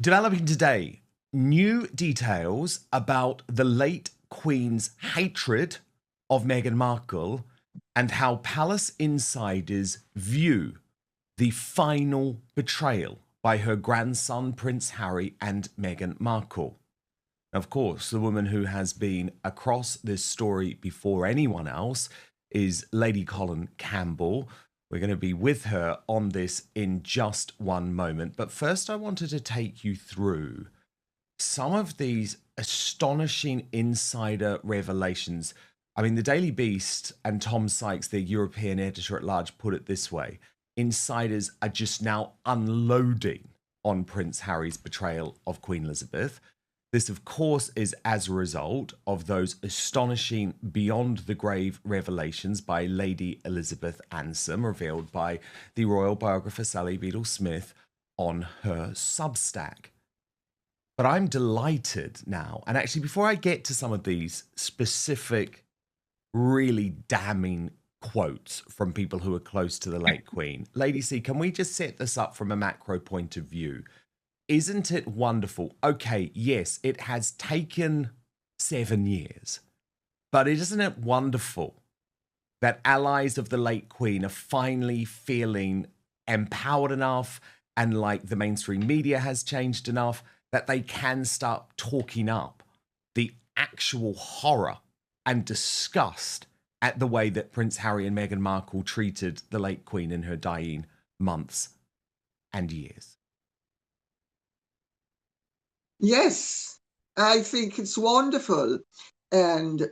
Developing today, new details about the late Queen's hatred of Meghan Markle and how palace insiders view the final betrayal by her grandson, Prince Harry, and Meghan Markle. Of course, the woman who has been across this story before anyone else is Lady Colin Campbell. We're going to be with her on this in just one moment. But first, I wanted to take you through some of these astonishing insider revelations. I mean, the Daily Beast and Tom Sykes, the European editor at large, put it this way. Insiders are just now unloading on Prince Harry's betrayal of Queen Elizabeth. This, of course, is as a result of those astonishing beyond the grave revelations by Lady Elizabeth Anson, revealed by the royal biographer Sally Beadle-Smith on her Substack. But I'm delighted now, and actually before I get to some of these specific, really damning quotes from people who are close to the late Queen, Lady C, can we just set this up from a macro point of view? Isn't it wonderful? Okay, yes, it has taken 7 years, but isn't it wonderful that allies of the late Queen are finally feeling empowered enough and like the mainstream media has changed enough that they can start talking up the actual horror and disgust at the way that Prince Harry and Meghan Markle treated the late Queen in her dying months and years? Yes, I think it's wonderful. And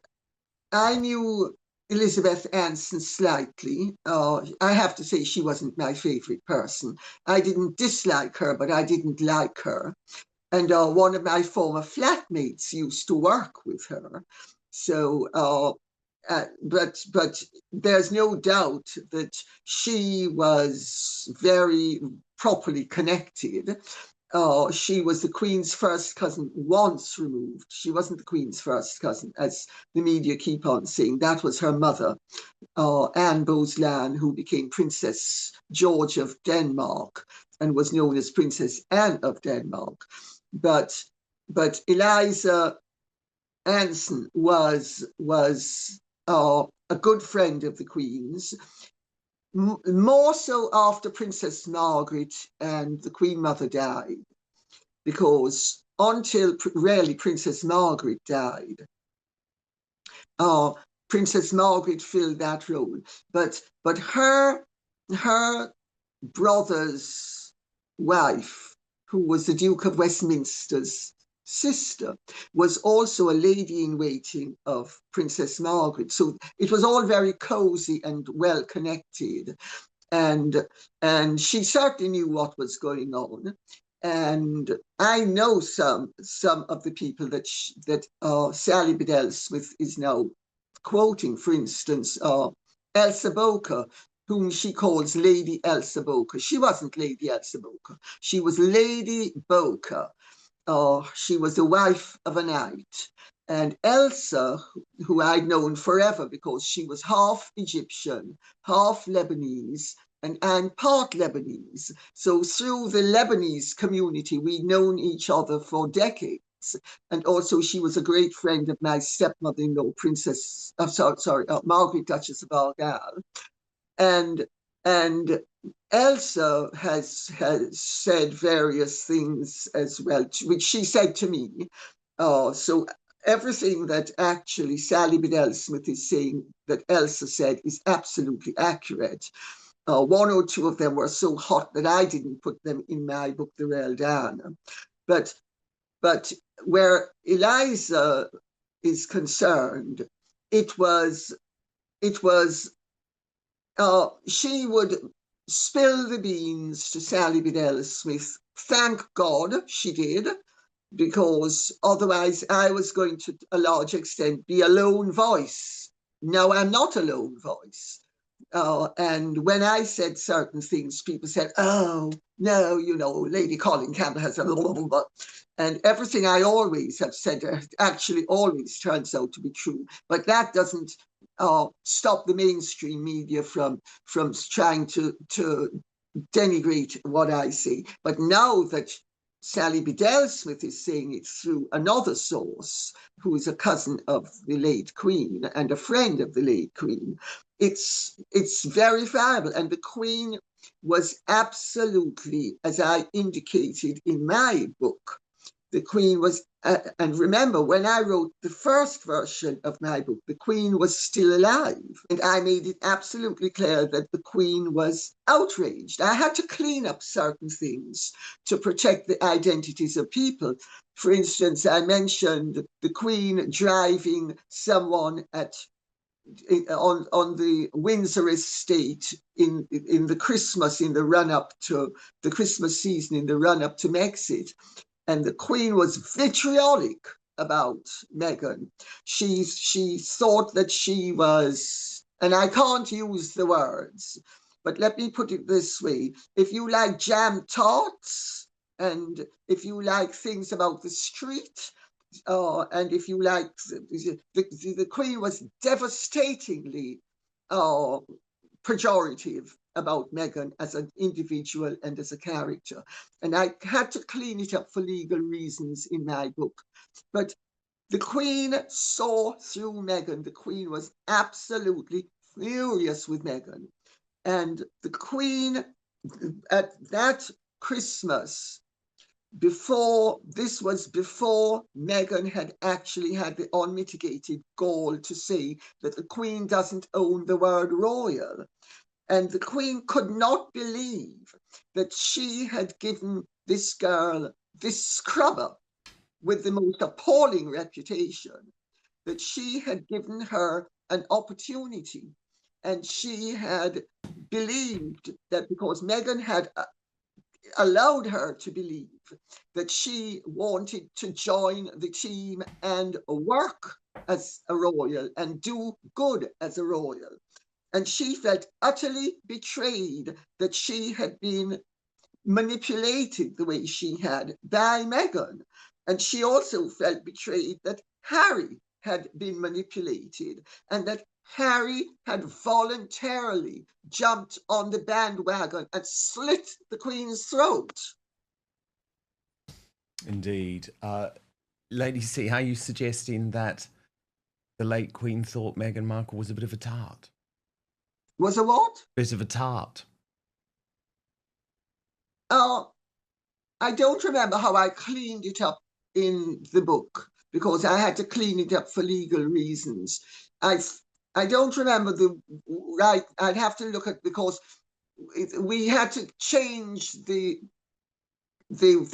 I knew Elizabeth Anson slightly. I have to say she wasn't my favorite person. I didn't dislike her, but I didn't like her. And one of my former flatmates used to work with her. So, but there's no doubt that she was very properly connected. She was the Queen's first cousin once removed. She wasn't the Queen's first cousin, as the media keep on saying. That was her mother, Anne Boleyn, who became Princess George of Denmark and was known as Princess Anne of Denmark. But Eliza Anson was a good friend of the Queen's, more so after Princess Margaret and the Queen Mother died, because until really Princess Margaret died, Princess Margaret filled that role. But her brother's wife, who was the Duke of Westminster's sister, was also a lady in waiting of Princess Margaret. So it was all very cozy and well connected. And she certainly knew what was going on. And I know some of the people that Sally Biddell-Smith is now quoting. For instance, Elsa Boker, whom she calls Lady Elsa Boker. She wasn't Lady Elsa Boker. She was Lady Boker. She was the wife of a knight. And Elsa, who I'd known forever because she was half Egyptian, half Lebanese, and part Lebanese. So through the Lebanese community, we'd known each other for decades. And also she was a great friend of my stepmother-in-law, Margaret, Duchess of Argyll. And Elsa has said various things as well, which she said to me. So everything that actually Sally Biddell-Smith is saying that Elsa said is absolutely accurate. One or two of them were so hot that I didn't put them in my book, The Real Diana. But where Eliza is concerned, it was she would spill the beans to Sally Biddell-Smith. Thank God she did, because otherwise I was going to a large extent be a lone voice. Now I'm not a lone voice. And when I said certain things, people said, oh, no, Lady Colin Campbell has a blah, blah, blah. And everything I always have said actually always turns out to be true. But that doesn't stop the mainstream media from trying to denigrate what I say. But now that Sally Bedell Smith is saying it through another source, who is a cousin of the late Queen and a friend of the late Queen. It's verifiable, and the Queen was absolutely, as I indicated in my book, the Queen was, and remember, when I wrote the first version of my book, the Queen was still alive. And I made it absolutely clear that the Queen was outraged. I had to clean up certain things to protect the identities of people. For instance, I mentioned the Queen driving someone on the Windsor estate in the Christmas, in the run up to the Christmas season, in the run up to Brexit. And the Queen was vitriolic about Meghan. She thought that she was, and I can't use the words, but let me put it this way: if you like jam tarts, and if you like things about the street, and if you like, the Queen was devastatingly pejorative about Meghan as an individual and as a character. And I had to clean it up for legal reasons in my book. But the Queen saw through Meghan. The Queen was absolutely furious with Meghan. And the Queen, at that Christmas, this was before Meghan had actually had the unmitigated gall to say that the Queen doesn't own the word royal. And the Queen could not believe that she had given this girl, this scrubber with the most appalling reputation, that she had given her an opportunity. And she had believed that because Meghan had allowed her to believe that she wanted to join the team and work as a royal and do good as a royal. And she felt utterly betrayed that she had been manipulated the way she had by Meghan. And she also felt betrayed that Harry had been manipulated and that Harry had voluntarily jumped on the bandwagon and slit the Queen's throat. Indeed. Lady C, how are you suggesting that the late Queen thought Meghan Markle was a bit of a tart? Was a what? Bit of a tart. I don't remember how I cleaned it up in the book because I had to clean it up for legal reasons. I don't remember the right. I'd have to look at, because we had to change the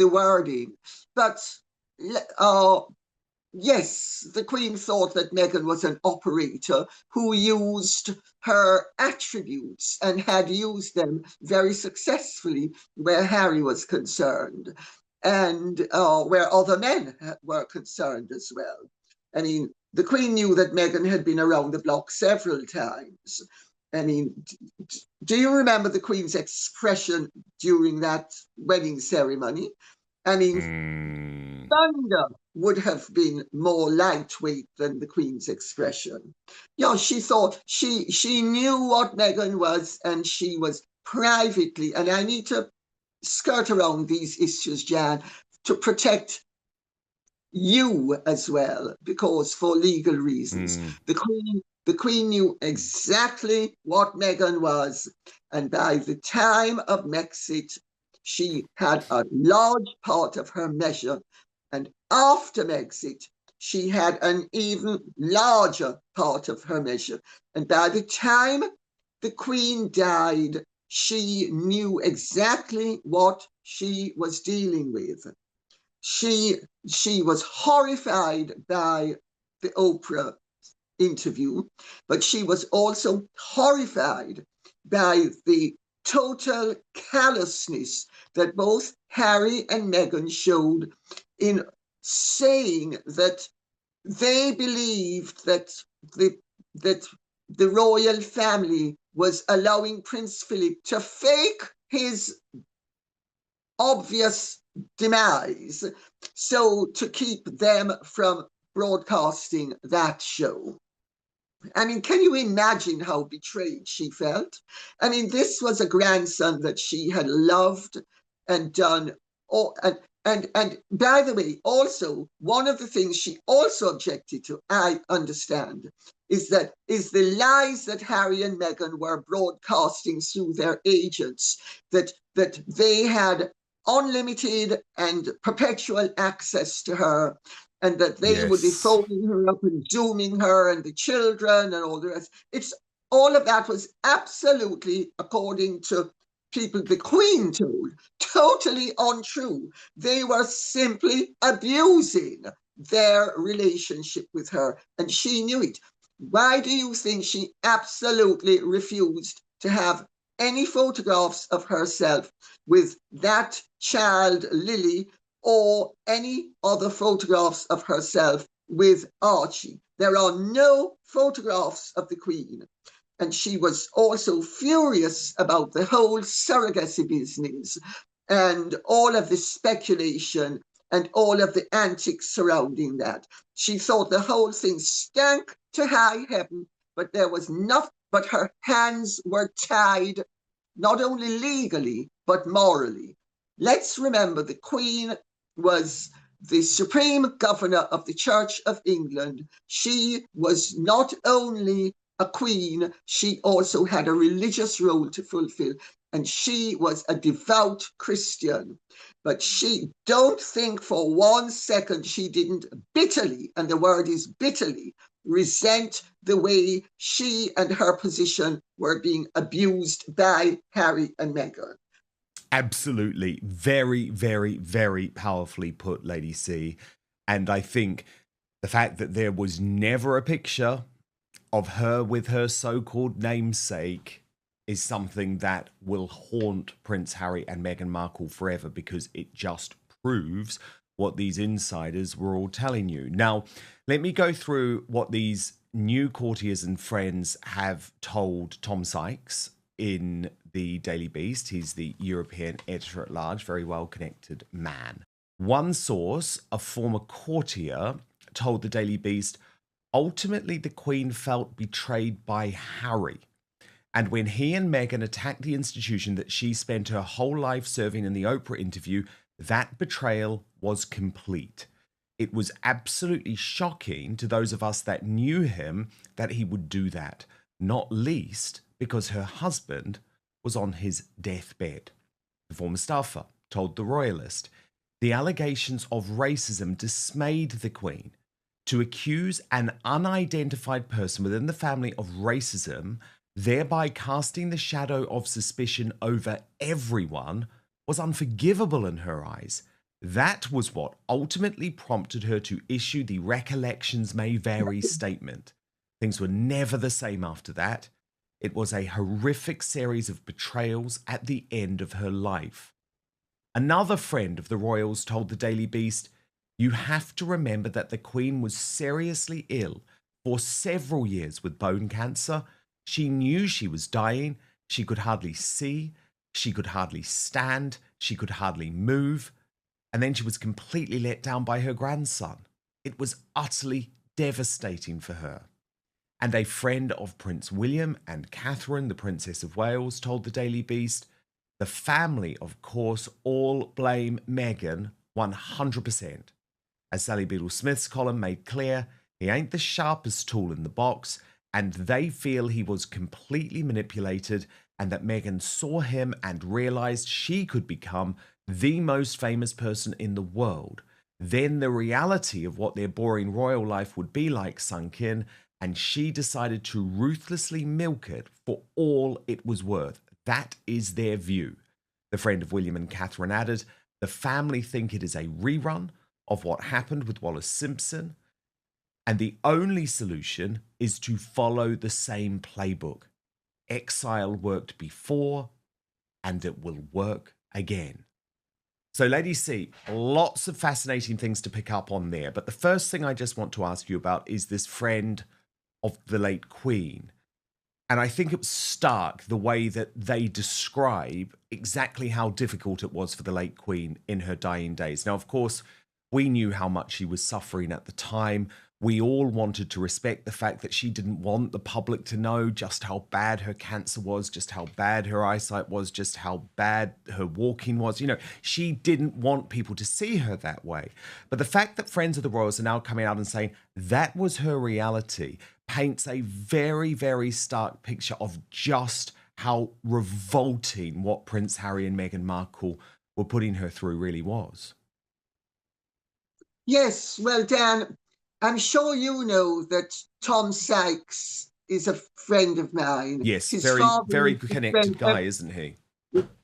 wording. But yes, the Queen thought that Meghan was an operator who used her attributes and had used them very successfully where Harry was concerned, and where other men were concerned as well. I mean, the Queen knew that Meghan had been around the block several times. I mean, do you remember the Queen's expression during that wedding ceremony? I mean, thunder would have been more lightweight than the Queen's expression. She thought she knew what Meghan was, and she was privately, and I need to skirt around these issues, Jan, to protect you as well, because for legal reasons. The Queen knew exactly what Meghan was, and by the time of Brexit, she had a large part of her measure, and after Brexit, she had an even larger part of her measure. And by the time the Queen died, she knew exactly what she was dealing with. She was horrified by the Oprah interview, but she was also horrified by the total callousness that both Harry and Meghan showed in saying that they believed that the royal family was allowing Prince Philip to fake his obvious demise, so to keep them from broadcasting that show. I mean, can you imagine how betrayed she felt? I mean, this was a grandson that she had loved and done, And by the way, also, one of the things she also objected to, I understand, is the lies that Harry and Meghan were broadcasting through their agents, that they had unlimited and perpetual access to her, and that they would be Yes. phoning her up and zooming her and the children and all the rest. It's all of that was absolutely, according to people the Queen told, totally untrue. They were simply abusing their relationship with her, and she knew it. Why do you think she absolutely refused to have any photographs of herself with that child, Lily, or any other photographs of herself with Archie? There are no photographs of the Queen. And she was also furious about the whole surrogacy business and all of the speculation and all of the antics surrounding that. She thought the whole thing stank to high heaven, but there was nothing, but her hands were tied, not only legally, but morally. Let's remember the Queen was the supreme governor of the Church of England. She was not only a queen, she also had a religious role to fulfill, and she was a devout Christian. But she, don't think for one second she didn't bitterly, and the word is bitterly, resent the way she and her position were being abused by Harry and Meghan. Absolutely. Very, very, very powerfully put, Lady C. And I think the fact that there was never a picture of her with her so-called namesake is something that will haunt Prince Harry and Meghan Markle forever, because it just proves what these insiders were all telling you. Now, let me go through what these new courtiers and friends have told Tom Sykes in the Daily Beast. He's the European editor-at-large, very well-connected man. One source, a former courtier, told the Daily Beast, ultimately the Queen felt betrayed by Harry. And when he and Meghan attacked the institution that she spent her whole life serving in the Oprah interview, that betrayal was complete. It was absolutely shocking to those of us that knew him that he would do that, not least because her husband was on his deathbed. The former staffer told the Royalist, the allegations of racism dismayed the Queen. To accuse an unidentified person within the family of racism, thereby casting the shadow of suspicion over everyone, was unforgivable in her eyes. That was what ultimately prompted her to issue the Recollections May Vary statement. Things were never the same after that. It was a horrific series of betrayals at the end of her life. Another friend of the royals told the Daily Beast, you have to remember that the Queen was seriously ill for several years with bone cancer. She knew she was dying. She could hardly see. She could hardly stand. She could hardly move. And then she was completely let down by her grandson. It was utterly devastating for her. And a friend of Prince William and Catherine, the Princess of Wales, told the Daily Beast, the family, of course, all blame Meghan 100%. As Sally Beadle-Smith's column made clear, he ain't the sharpest tool in the box, and they feel he was completely manipulated, and that Meghan saw him and realized she could become the most famous person in the world. Then the reality of what their boring royal life would be like sunk in, and she decided to ruthlessly milk it for all it was worth. That is their view. The friend of William and Catherine added, the family think it is a rerun of what happened with Wallis Simpson, and the only solution is to follow the same playbook. Exile worked before, and it will work again. So, Lady C, lots of fascinating things to pick up on there, but the first thing I just want to ask you about is this friend of the late Queen. And I think it was stark the way that they describe exactly how difficult it was for the late Queen in her dying days. Now, of course, we knew how much she was suffering at the time. We all wanted to respect the fact that she didn't want the public to know just how bad her cancer was, just how bad her eyesight was, just how bad her walking was. You know, she didn't want people to see her that way. But the fact that Friends of the Royals are now coming out and saying that was her reality paints a very, very stark picture of just how revolting what Prince Harry and Meghan Markle were putting her through really was. Yes, well, Dan, I'm sure you know that Tom Sykes is a friend of mine. Yes, His very, father very used to connected spend guy, isn't he?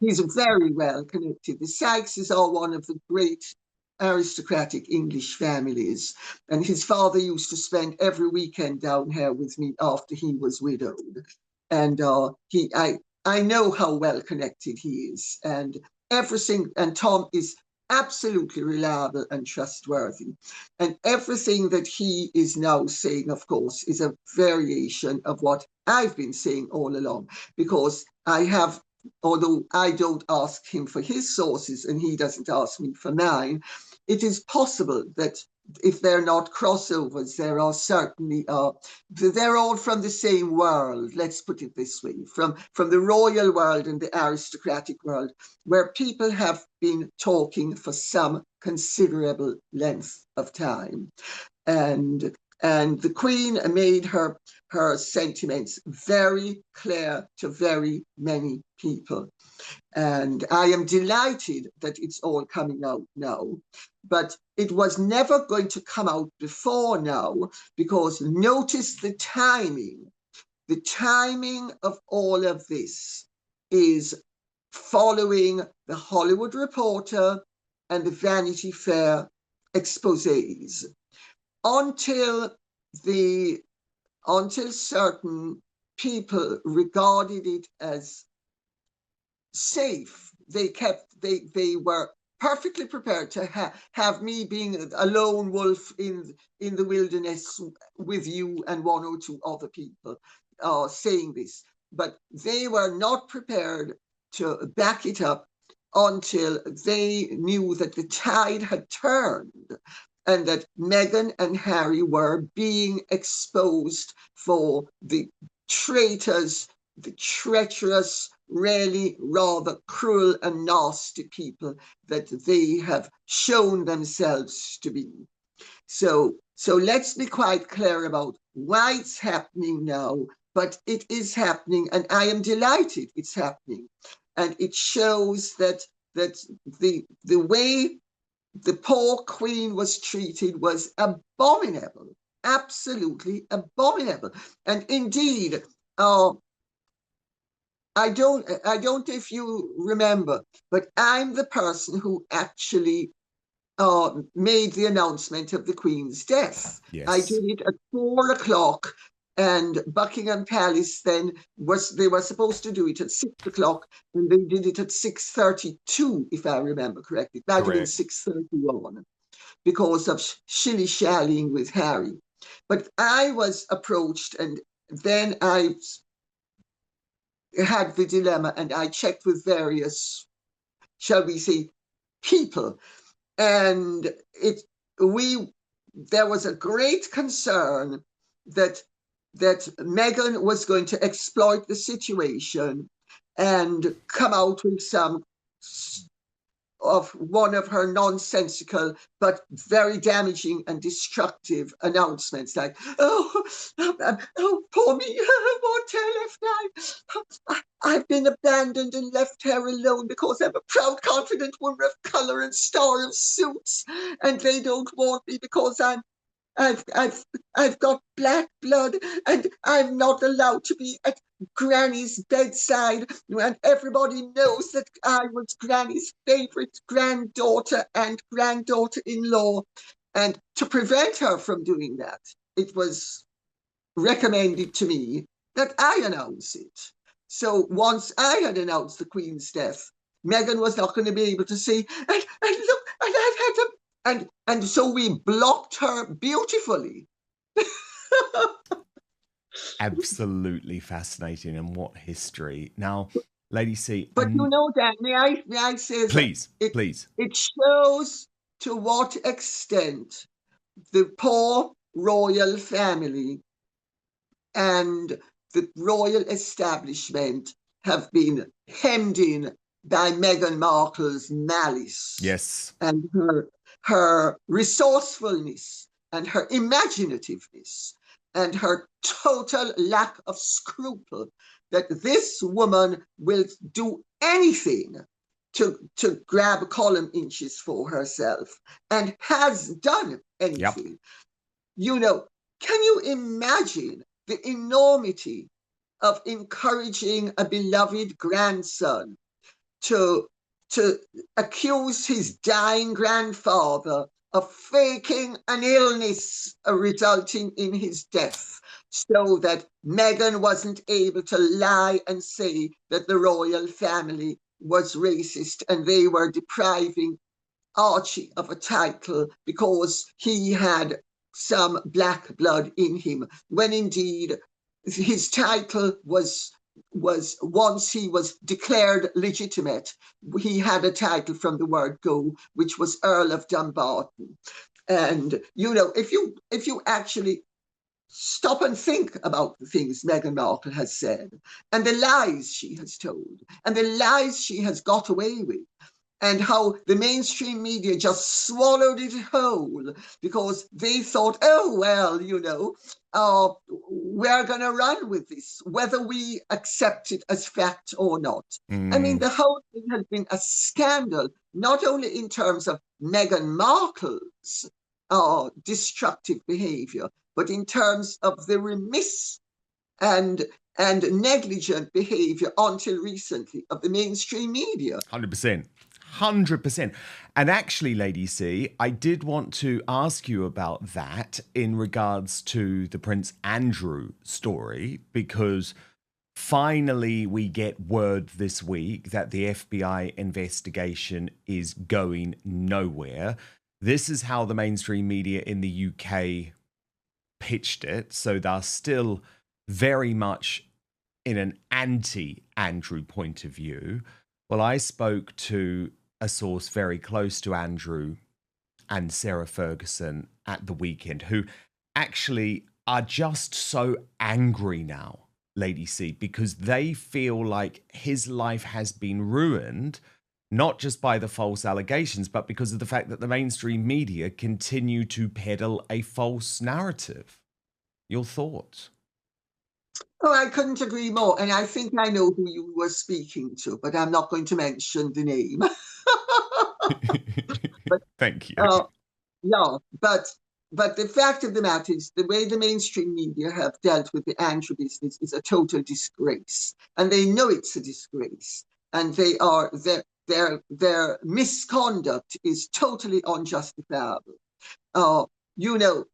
He's very well connected. The Sykeses are one of the great aristocratic English families, and his father used to spend every weekend down here with me after he was widowed. And I know how well connected he is, and everything. And Tom is absolutely reliable and trustworthy. And everything that he is now saying, of course, is a variation of what I've been saying all along, because I have, although I don't ask him for his sources and he doesn't ask me for mine, it is possible that if they're not crossovers, there are certainly they're all from the same world. Let's put it this way: from the royal world and the aristocratic world, where people have been talking for some considerable length of time, and the Queen made her sentiments very clear to very many people. And I am delighted that it's all coming out now. But it was never going to come out before now, because notice the timing. The timing of all of this is following the Hollywood Reporter and the Vanity Fair exposés. Until the until certain people regarded it as safe, they were perfectly prepared to have me being a lone wolf in the wilderness with you and one or two other people saying this, but they were not prepared to back it up until they knew that the tide had turned and that Meghan and Harry were being exposed for the traitors, the treacherous, really rather cruel and nasty people that they have shown themselves to be. So let's be quite clear about why it's happening now, but it is happening, and I am delighted it's happening. And it shows that the way the poor Queen was treated was abominable, absolutely abominable. And indeed, I don't know if you remember, but I'm the person who actually made the announcement of the Queen's death. I Yes. did it at 4 o'clock, and Buckingham Palace then they were supposed to do it at 6 o'clock, and they did it at 6:32, if I remember correctly. It might have been Correct. 6:31 because of shilly-shallying with Harry. But I was approached, and then I had the dilemma, and I checked with various, shall we say, people, and there was a great concern that Meghan was going to exploit the situation and come out with some of one of her nonsensical but very damaging and destructive announcements, like, oh, poor me, what left I've been abandoned and left here alone because I'm a proud, confident woman of colour and star of suits, and they don't want me because I've got black blood, and I'm not allowed to be at Granny's bedside. And everybody knows that I was Granny's favourite granddaughter and granddaughter-in-law. And to prevent her from doing that, it was recommended to me that I announce it. So once I had announced the Queen's death, Meghan was not going to be able to say, and look, and I've had to, and so we blocked her beautifully. Absolutely fascinating, and what history. Now, Lady C, But you know, Dan, may I say that please, please. it shows to what extent the poor royal family and the royal establishment have been hemmed in by Meghan Markle's malice Yes. and her resourcefulness and her imaginativeness and her total lack of scruple, that this woman will do anything to grab column inches for herself and has done Yep. anything. Can you imagine the enormity of encouraging a beloved grandson to accuse his dying grandfather of faking an illness resulting in his death, so that Meghan wasn't able to lie and say that the royal family was racist and they were depriving Archie of a title because he had some black blood in him, when indeed his title was once he was declared legitimate, he had a title from the word go, which was Earl of Dumbarton. And if you actually stop and think about the things Meghan Markle has said and the lies she has told and the lies she has got away with, and how the mainstream media just swallowed it whole because they thought, oh, well, we're going to run with this, whether we accept it as fact or not. I mean, the whole thing has been a scandal, not only in terms of Meghan Markle's destructive behavior, but in terms of the remiss and negligent behavior until recently of the mainstream media. 100%. 100%. And actually, Lady C, I did want to ask you about that in regards to the Prince Andrew story, because finally we get word this week that the FBI investigation is going nowhere. This is how the mainstream media in the UK pitched it. So they're still very much in an anti-Andrew point of view. Well, I spoke to a source very close to Andrew and Sarah Ferguson at the weekend, who actually are just so angry now, Lady C, because they feel like his life has been ruined, not just by the false allegations, but because of the fact that the mainstream media continue to peddle a false narrative. Your thoughts? Oh, I couldn't agree more. And I think I know who you were speaking to, but I'm not going to mention the name. But Thank you. yeah, but the fact of the matter is, the way the mainstream media have dealt with the Andrew business is a total disgrace, and they know it's a disgrace, and their misconduct is totally unjustifiable. You know,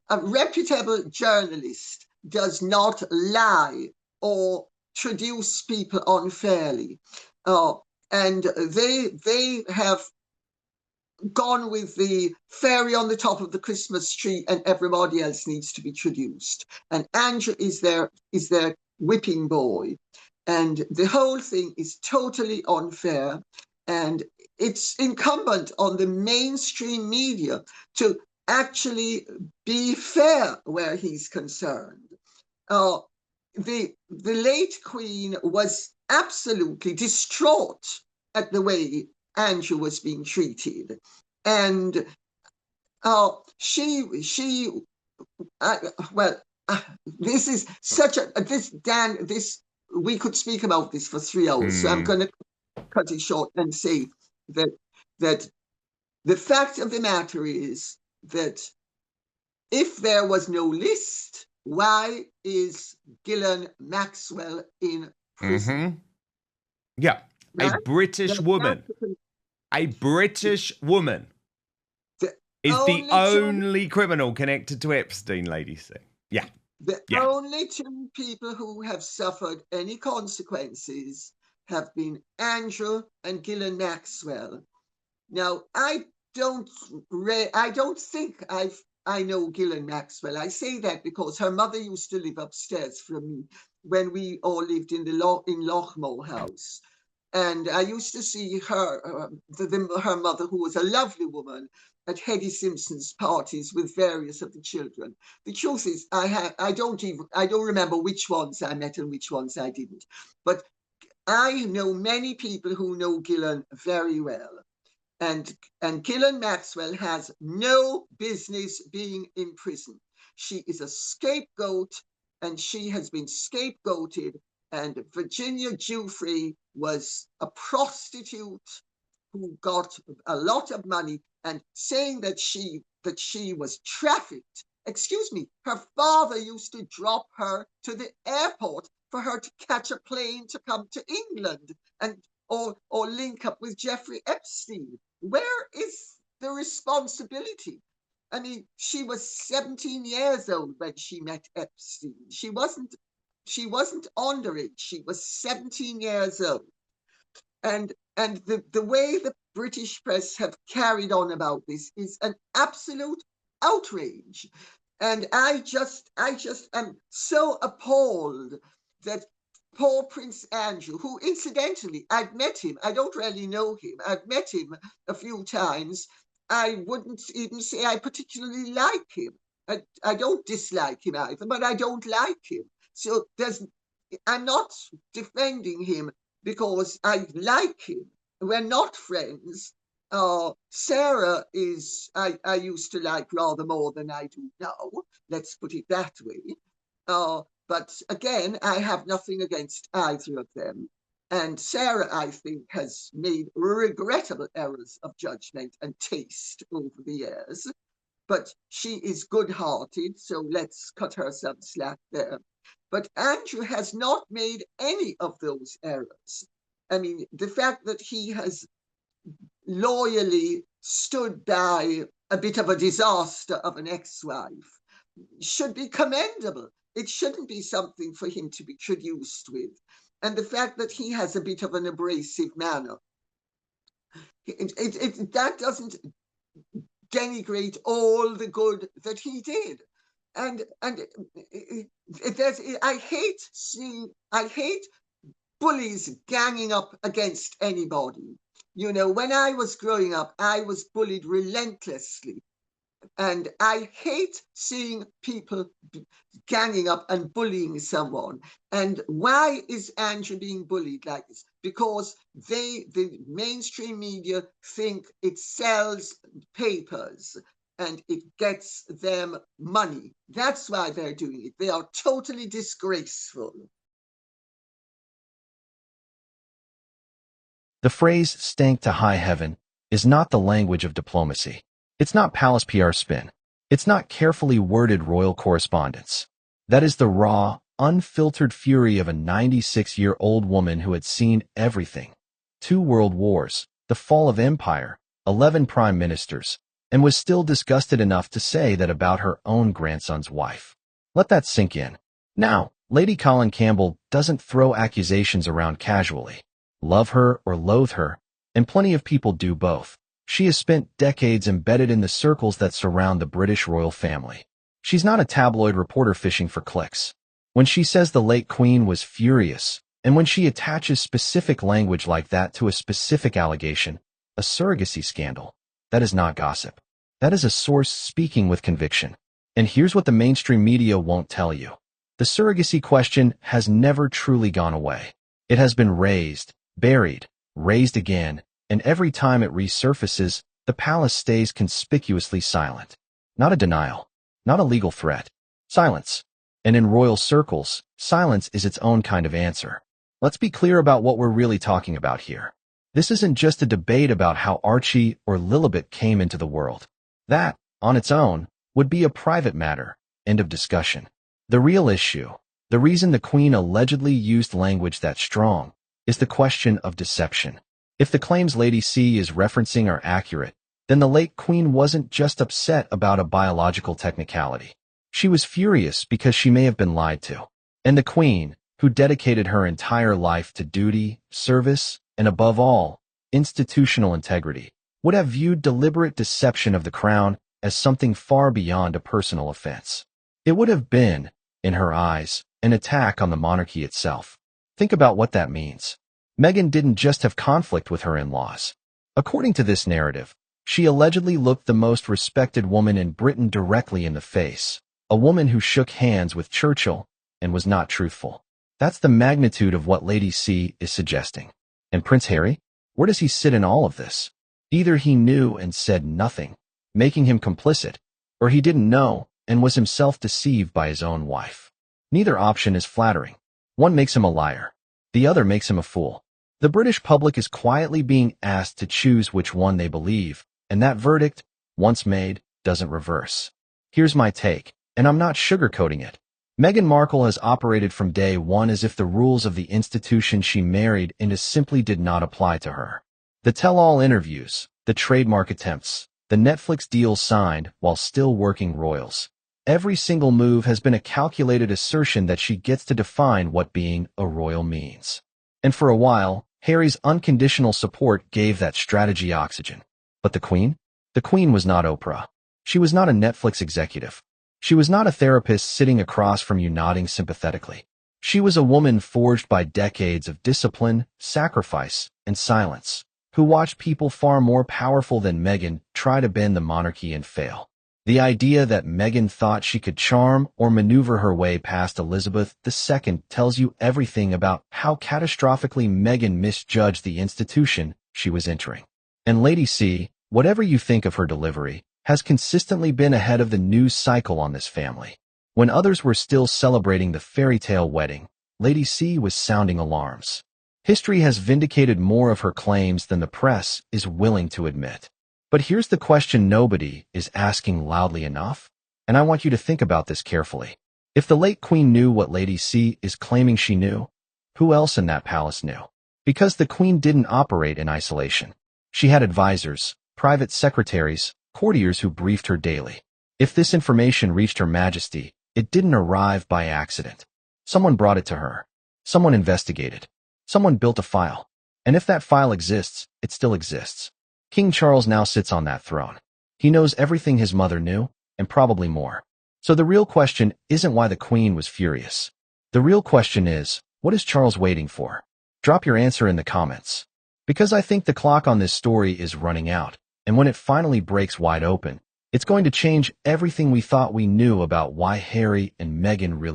a reputable journalist does not lie or traduce people unfairly. And they have gone with the fairy on the top of the Christmas tree and everybody else needs to be traduced. And Andrew is their whipping boy. And the whole thing is totally unfair. And it's incumbent on the mainstream media to actually be fair where he's concerned. The late Queen was absolutely distraught at the way Andrew was being treated, and this is such a this we could speak about this for 3 hours, so I'm going to cut it short and say that the fact of the matter is that if there was no list, why is Ghislaine Maxwell in prison? Yeah, right? A British woman is the only criminal connected to Epstein, Lady C. Yeah. The only two people who have suffered any consequences have been Andrew and Ghislaine Maxwell. Now, I don't think I know Ghislaine Maxwell. I say that because her mother used to live upstairs from me when we all lived in the Lochmoor house. And I used to see her, her mother, who was a lovely woman, at Hetty Simpson's parties with various of the children. The truth is, I don't remember which ones I met and which ones I didn't. But I know many people who know Gillan very well. And Gillan Maxwell has no business being in prison. She is a scapegoat, and she has been scapegoated. And Virginia Giuffre was a prostitute who got a lot of money, and saying that she was trafficked. Excuse me, her father used to drop her to the airport for her to catch a plane to come to England, and or link up with Jeffrey Epstein. Where is the responsibility? I mean, she was 17 years old when she met Epstein. She wasn't underage. She was 17 years old. And the way the British press have carried on about this is an absolute outrage. And I just am so appalled that poor Prince Andrew, who incidentally, I've met him. I don't really know him. I've met him a few times. I wouldn't even say I particularly like him. I don't dislike him either, but I don't like him. So I'm not defending him because I like him. We're not friends. Sarah I used to like rather more than I do now. Let's put it that way. But again, I have nothing against either of them. And Sarah, I think, has made regrettable errors of judgment and taste over the years. But she is good-hearted, so let's cut her some slack there. But Andrew has not made any of those errors. I mean, the fact that he has loyally stood by a bit of a disaster of an ex-wife should be commendable. It shouldn't be something for him to be traduced with. And the fact that he has a bit of an abrasive manner, that doesn't denigrate all the good that he did. And I hate bullies ganging up against anybody. You know, when I was growing up, I was bullied relentlessly. And I hate seeing people ganging up and bullying someone. And why is Andrew being bullied like this? Because the mainstream media think it sells papers and it gets them money. That's why they're doing it. They are totally disgraceful. The phrase "stank to high heaven" is not the language of diplomacy. It's not palace PR spin. It's not carefully worded royal correspondence. That is the raw, unfiltered fury of a 96-year-old woman who had seen everything. 2 world wars, the fall of empire, 11 prime ministers, and was still disgusted enough to say that about her own grandson's wife. Let that sink in. Now, Lady Colin Campbell doesn't throw accusations around casually. Love her or loathe her, and plenty of people do both. She has spent decades embedded in the circles that surround the British royal family. She's not a tabloid reporter fishing for clicks. When she says the late Queen was furious, and when she attaches specific language like that to a specific allegation, a surrogacy scandal, that is not gossip. That is a source speaking with conviction. And here's what the mainstream media won't tell you. The surrogacy question has never truly gone away. It has been raised, buried, raised again, and every time it resurfaces, the palace stays conspicuously silent. Not a denial, not a legal threat. Silence. And in royal circles, silence is its own kind of answer. Let's be clear about what we're really talking about here. This isn't just a debate about how Archie or Lilibet came into the world. That, on its own, would be a private matter. End of discussion. The real issue, the reason the Queen allegedly used language that strong, is the question of deception. If the claims Lady C is referencing are accurate, then the late Queen wasn't just upset about a biological technicality. She was furious because she may have been lied to. And the Queen, who dedicated her entire life to duty, service, and above all, institutional integrity, would have viewed deliberate deception of the crown as something far beyond a personal offense. It would have been, in her eyes, an attack on the monarchy itself. Think about what that means. Meghan didn't just have conflict with her in-laws. According to this narrative, she allegedly looked the most respected woman in Britain directly in the face, a woman who shook hands with Churchill and was not truthful. That's the magnitude of what Lady C is suggesting. And Prince Harry? Where does he sit in all of this? Either he knew and said nothing, making him complicit, or he didn't know and was himself deceived by his own wife. Neither option is flattering. One makes him a liar. The other makes him a fool. The British public is quietly being asked to choose which one they believe, and that verdict, once made, doesn't reverse. Here's my take, and I'm not sugarcoating it. Meghan Markle has operated from day one as if the rules of the institution she married into simply did not apply to her. The tell-all interviews, the trademark attempts, the Netflix deals signed while still working royals. Every single move has been a calculated assertion that she gets to define what being a royal means. And for a while, Harry's unconditional support gave that strategy oxygen. But the Queen? The Queen was not Oprah. She was not a Netflix executive. She was not a therapist sitting across from you nodding sympathetically. She was a woman forged by decades of discipline, sacrifice, and silence, who watched people far more powerful than Meghan try to bend the monarchy and fail. The idea that Meghan thought she could charm or maneuver her way past Elizabeth II tells you everything about how catastrophically Meghan misjudged the institution she was entering. And Lady C, whatever you think of her delivery, has consistently been ahead of the news cycle on this family. When others were still celebrating the fairy tale wedding, Lady C was sounding alarms. History has vindicated more of her claims than the press is willing to admit. But here's the question nobody is asking loudly enough, and I want you to think about this carefully. If the late Queen knew what Lady C is claiming she knew, who else in that palace knew? Because the Queen didn't operate in isolation. She had advisors, private secretaries, courtiers who briefed her daily. If this information reached Her Majesty, it didn't arrive by accident. Someone brought it to her. Someone investigated. Someone built a file. And if that file exists, it still exists. King Charles now sits on that throne. He knows everything his mother knew, and probably more. So the real question isn't why the Queen was furious. The real question is, what is Charles waiting for? Drop your answer in the comments. Because I think the clock on this story is running out. And when it finally breaks wide open, it's going to change everything we thought we knew about why Harry and Meghan really